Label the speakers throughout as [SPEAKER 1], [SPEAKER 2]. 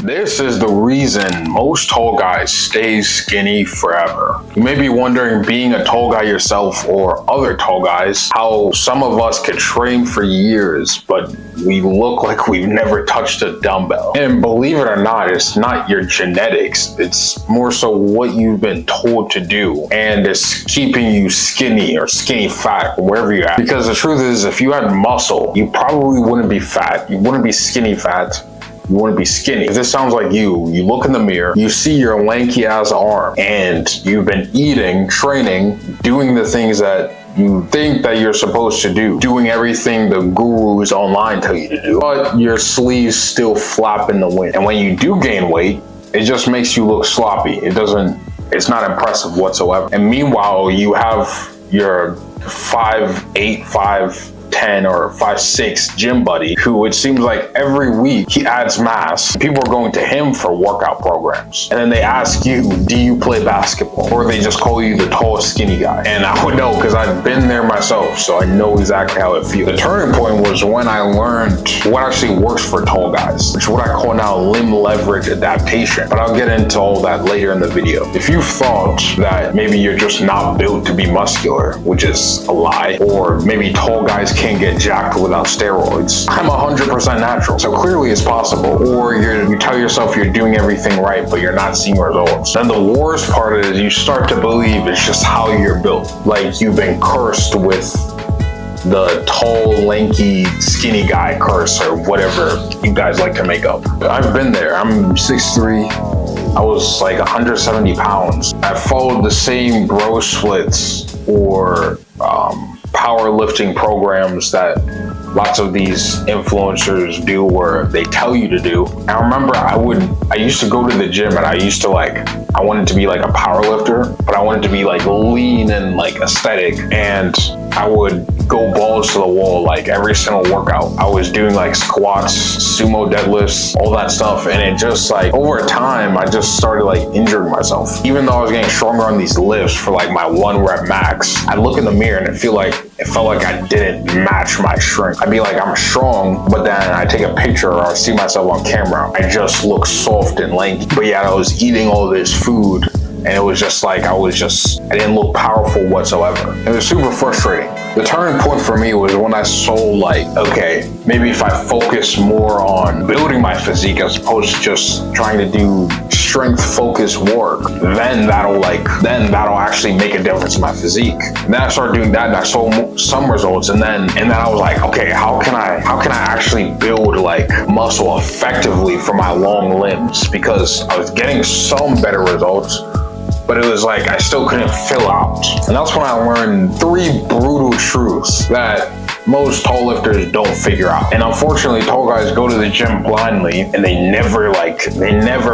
[SPEAKER 1] This is the reason most tall guys stay skinny forever. You may be wondering, being a tall guy yourself or other tall guys, how some of us could train for years, but we look like we've never touched a dumbbell. And believe it or not, it's not your genetics. It's more so what you've been told to do. And it's keeping you skinny or skinny fat, wherever you're at. Because the truth is, if you had muscle, you probably wouldn't be fat. You wouldn't be skinny fat. You want to be skinny. If this sounds like you look in the mirror, you see your lanky ass arm, and you've been eating, training, doing the things that you think that you're supposed to do, doing everything the gurus online tell you to do, but your sleeves still flap in the wind. And when you do gain weight, it just makes you look sloppy. It's not impressive whatsoever. And meanwhile, you have your 5'8", 5'10", or 5'6" gym buddy who, it seems like every week he adds mass. People are going to him for workout programs, and then they ask you, do you play basketball? Or they just call you the tall skinny guy. And I would know, because I've been there myself, so I know exactly how it feels. The turning point was when I learned what actually works for tall guys, which is what I call now limb leverage adaptation. But I'll get into all that later in the video. If you thought that maybe you're just not built to be muscular, which is a lie, or maybe tall guys can't get jacked without steroids, I'm 100% natural. So clearly it's possible. Or you tell yourself you're doing everything right, but you're not seeing results. Then the worst part is you start to believe it's just how you're built. Like you've been cursed with the tall, lanky, skinny guy curse, or whatever you guys like to make up. I've been there. I'm 6'3". I was like 170 pounds. I followed the same bro splits or powerlifting programs that lots of these influencers do, where they tell you to do. I remember I used to go to the gym, and I wanted to be like a power lifter, but I wanted to be like lean and like aesthetic, and I would go balls to the wall like every single workout. I was doing like squats, sumo deadlifts, all that stuff, and it just like over time I just started like injuring myself. Even though I was getting stronger on these lifts for like my 1 rep max, I look in the mirror and it felt like I didn't match my strength. I'd be like, I'm strong, but then I take a picture or I see myself on camera, I just look soft and lanky. But yet I was eating all this food, and it was just like I didn't look powerful whatsoever. It was super frustrating. The turning point for me was when I saw like, okay, maybe if I focus more on building my physique as opposed to just trying to do strength focused work, then that'll actually make a difference in my physique. And then I started doing that, and I saw some results, and then I was like, okay, how can I actually build like muscle effectively for my long limbs? Because I was getting some better results, but it was like I still couldn't fill out. And that's when I learned 3 brutal truths that most tall lifters don't figure out. And unfortunately, tall guys go to the gym blindly, and they never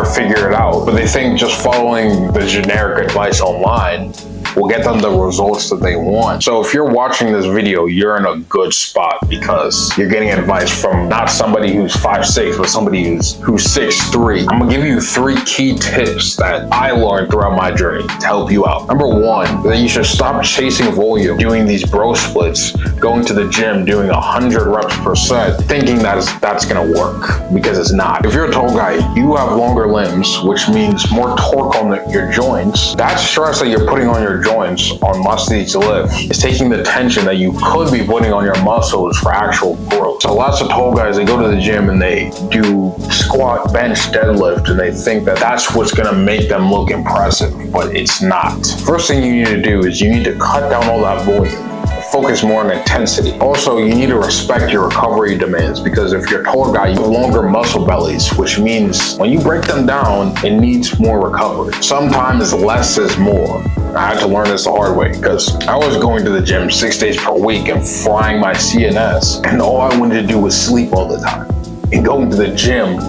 [SPEAKER 1] figure it out. But they think just following the generic advice online will get them the results that they want. So if you're watching this video, you're in a good spot, because you're getting advice from not somebody who's 5'6", but somebody who's 6'3". I'm gonna give you 3 key tips that I learned throughout my journey to help you out. Number 1, that you should stop chasing volume, doing these bro splits, going to the gym, doing 100 reps per set, thinking that's gonna work, because it's not. If you're a tall guy, you have longer limbs, which means more torque on your joints. That stress that you're putting on your joints on muscle to lift is taking the tension that you could be putting on your muscles for actual growth. So lots of tall guys, they go to the gym and they do squat, bench, deadlift, and they think that that's what's gonna make them look impressive, but it's not. First thing you need to do is you need to cut down all that volume. Focus more on intensity. Also, you need to respect your recovery demands, because if you're a tall guy, you have longer muscle bellies, which means when you break them down, it needs more recovery. Sometimes less is more. I had to learn this the hard way, because I was going to the gym 6 days per week and frying my CNS, and all I wanted to do was sleep all the time. And going to the gym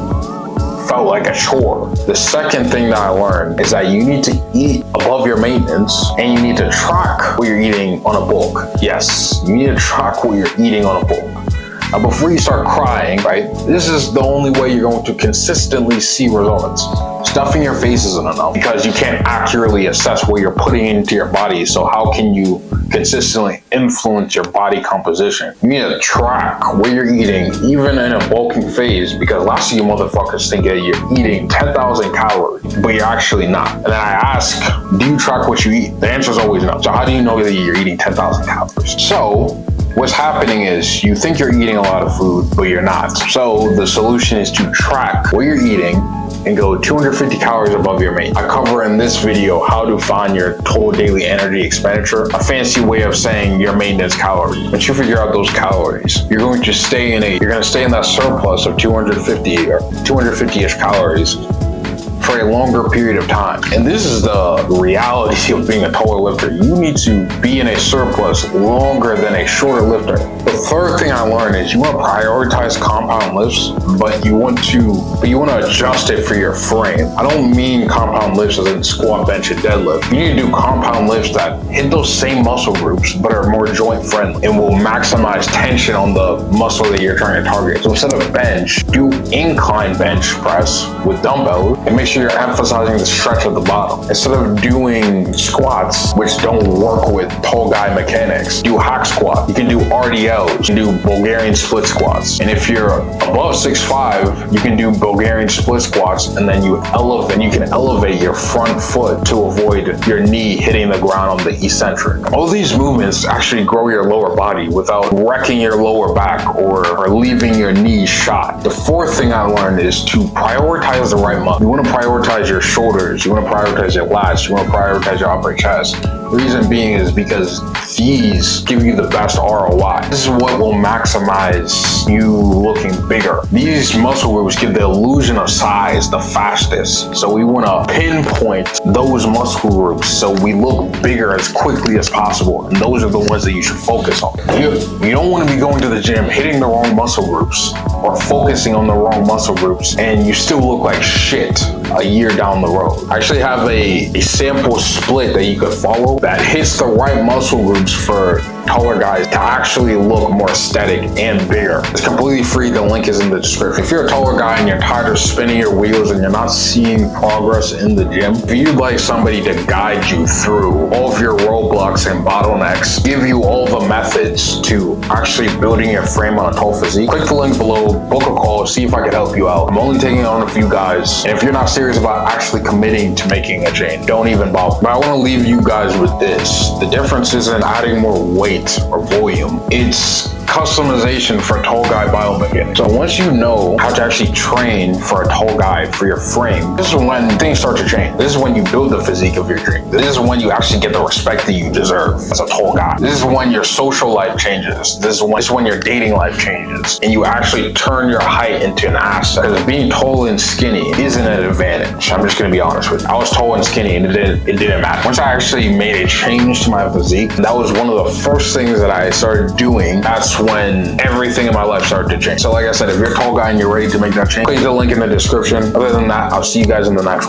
[SPEAKER 1] felt like a chore. The second thing that I learned is that you need to eat above your maintenance, and you need to track what you're eating on a bulk. Yes, you need to track what you're eating on a bulk. Now, before you start crying, right, this is the only way you're going to consistently see results. Stuffing your face isn't enough because you can't accurately assess what you're putting into your body. So how can you consistently influence your body composition? You need to track what you're eating, even in a bulking phase, because lots of you motherfuckers think that you're eating 10,000 calories, but you're actually not. And then I ask, do you track what you eat? The answer is always no. So how do you know that you're eating 10,000 calories? So what's happening is you think you're eating a lot of food, but you're not. So the solution is to track what you're eating and go 250 calories above your main. I cover in this video how to find your total daily energy expenditure, a fancy way of saying your maintenance calories. Once you figure out those calories, you're going to stay in that surplus of 250 or 250-ish calories for a longer period of time. And this is the reality of being a taller lifter. You need to be in a surplus longer than a shorter lifter. The third thing I learned is you want to prioritize compound lifts, but you want to adjust it for your frame. I don't mean compound lifts as in squat, bench, and deadlift. You need to do compound lifts that hit those same muscle groups, but are more joint friendly and will maximize tension on the muscle that you're trying to target. So instead of bench, do incline bench press with dumbbells and make sure you're emphasizing the stretch at the bottom. Instead of doing squats, which don't work with tall guy mechanics, do hack squat. You can do RDLs, you can do Bulgarian split squats. And if you're above 6'5", you can do Bulgarian split squats, and then you can elevate your front foot to avoid your knee hitting the ground on the eccentric. All these movements actually grow your lower body without wrecking your lower back or leaving your knees shot. The fourth thing I learned is to prioritize the right muscle. You want to prioritize your shoulders, you want to prioritize your lats, you want to prioritize your upper chest. The reason being is because these give you the best ROI. This is what will maximize you looking bigger. These muscle groups give the illusion of size the fastest. So we want to pinpoint those muscle groups so we look bigger as quickly as possible. And those are the ones that you should focus on. You don't want to be going to the gym, hitting the wrong muscle groups or focusing on the wrong muscle groups, and you still look like shit a year down the road. I actually have a sample split that you could follow that hits the right muscle groups for taller guys to actually look more aesthetic and bigger. It's completely free. The link is in the description. If you're a taller guy and you're tired of spinning your wheels and you're not seeing progress in the gym, if you'd like somebody to guide you through all of your roadblocks and bottlenecks, give you all the methods to actually building your frame on a tall physique, click the link below, book a call, see if I can help you out. I'm only taking on a few guys, and if you're not serious about actually committing to making a change, don't even bother. But I want to leave you guys with this. The difference isn't adding more weight or volume. It's customization for tall guy biomechanics. So once you know how to actually train for a tall guy for your frame, this is when things start to change. This is when you build the physique of your dream. This is when you actually get the respect that you deserve as a tall guy. This is when your social life changes. This is when your dating life changes, and you actually turn your height into an asset. Because being tall and skinny isn't an advantage. I'm just gonna be honest with you. I was tall and skinny, and it didn't matter. Once I actually made a change to my physique, that was one of the first things that I started doing. That's when everything in my life started to change. So like I said, if you're a tall guy and you're ready to make that change, click the link in the description. Other than that, I'll see you guys in the next one.